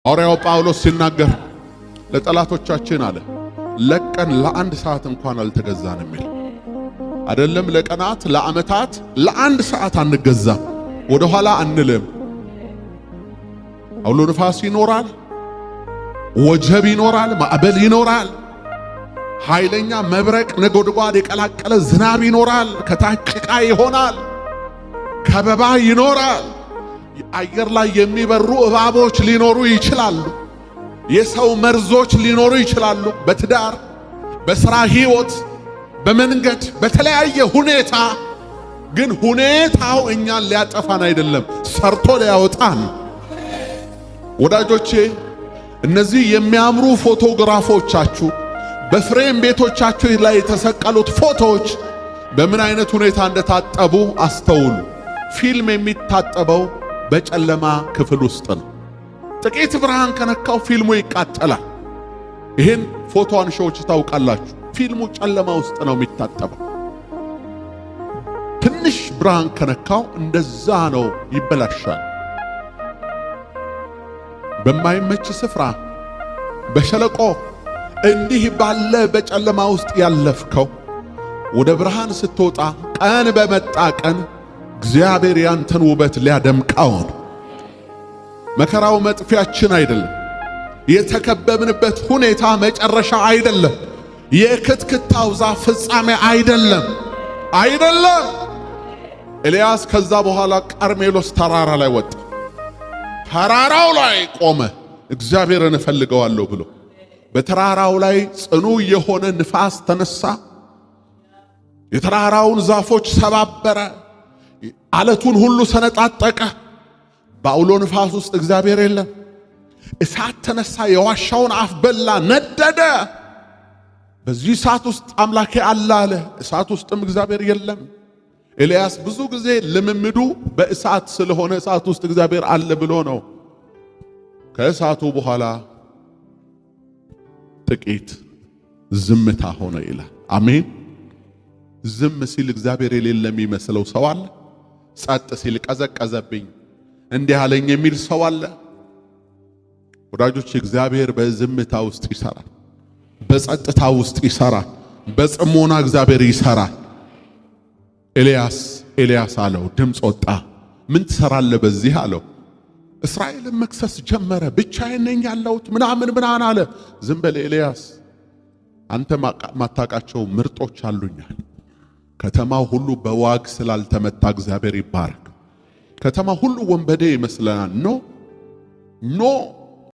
ሐዋርያው ጳውሎስ ሲናገር ለጠላቶቻችን አለ ለቀን ለአንድ ሰዓት እንኳን አልተገዛንም ይል አይደለም። ለቀናት ለዓመታት ለአንድ ሰዓት አንገዛም፣ ወደ ኋላ አንልም። አውሎ ንፋስ ይኖራል፣ ወጀብ ይኖራል፣ ማዕበል ይኖራል፣ ኃይለኛ መብረቅ ነጎድጓድ የቀላቀለ ዝናብ ይኖራል፣ ከታች ጭቃ ይሆናል፣ ከበባ ይኖራል። አየር ላይ የሚበሩ እባቦች ሊኖሩ ይችላሉ፣ የሰው መርዞች ሊኖሩ ይችላሉ። በትዳር በሥራ ሕይወት በመንገድ በተለያየ ሁኔታ ግን ሁኔታው እኛን ሊያጠፋን አይደለም፣ ሰርቶ ሊያወጣን። ወዳጆቼ እነዚህ የሚያምሩ ፎቶግራፎቻችሁ በፍሬም ቤቶቻችሁ ላይ የተሰቀሉት ፎቶዎች በምን አይነት ሁኔታ እንደታጠቡ አስተውሉ። ፊልም የሚታጠበው በጨለማ ክፍል ውስጥ ነው። ጥቂት ብርሃን ከነካው ፊልሙ ይቃጠላል። ይሄን ፎቶ አንሺዎች ታውቃላችሁ። ፊልሙ ጨለማ ውስጥ ነው የሚታጠበው። ትንሽ ብርሃን ከነካው እንደዛ ነው ይበላሻል። በማይመች ስፍራ በሸለቆ እንዲህ ባለ በጨለማ ውስጥ ያለፍከው ወደ ብርሃን ስትወጣ ቀን በመጣ ቀን እግዚአብሔር ያንተን ውበት ሊያደምቀው ነው። መከራው መጥፊያችን አይደለም። የተከበብንበት ሁኔታ መጨረሻ አይደለም። የክትክታው ዛፍ ፍጻሜ አይደለም። ኤልያስ ከዛ በኋላ ቀርሜሎስ ተራራ ላይ ወጣ። ተራራው ላይ ቆመ፣ እግዚአብሔርን እፈልገዋለሁ ብሎ። በተራራው ላይ ጽኑ የሆነ ንፋስ ተነሳ፣ የተራራውን ዛፎች ሰባበረ፣ አለቱን ሁሉ ሰነጣጠቀ። በአውሎ ንፋስ ውስጥ እግዚአብሔር የለም። እሳት ተነሳ፣ የዋሻውን አፍ በላ፣ ነደደ። በዚህ እሳት ውስጥ አምላኬ አለ አለ። እሳት ውስጥም እግዚአብሔር የለም። ኤልያስ ብዙ ጊዜ ልምምዱ በእሳት ስለሆነ እሳት ውስጥ እግዚአብሔር አለ ብሎ ነው። ከእሳቱ በኋላ ጥቂት ዝምታ ሆነ ይላል። አሜን። ዝም ሲል እግዚአብሔር የሌለ የሚመስለው ሰው አለ። ጸጥ ሲል ቀዘቀዘብኝ እንዲህ አለኝ የሚል ሰው አለ። ወዳጆች እግዚአብሔር በዝምታ ውስጥ ይሰራል፣ በጸጥታ ውስጥ ይሰራል፣ በጽሞና እግዚአብሔር ይሰራል። ኤልያስ አለው፣ ድምፅ ወጣ። ምን ትሰራለህ በዚህ አለው። እስራኤልን መክሰስ ጀመረ። ብቻዬን ነኝ ያለሁት ምናምን አለ። ዝም በል ኤልያስ፣ አንተ ማታቃቸው ምርጦች አሉኛል። ከተማው ሁሉ በዋግ ስላልተመታ እግዚአብሔር ይባረክ። ከተማ ሁሉ ወንበዴ ይመስለናል። ኖ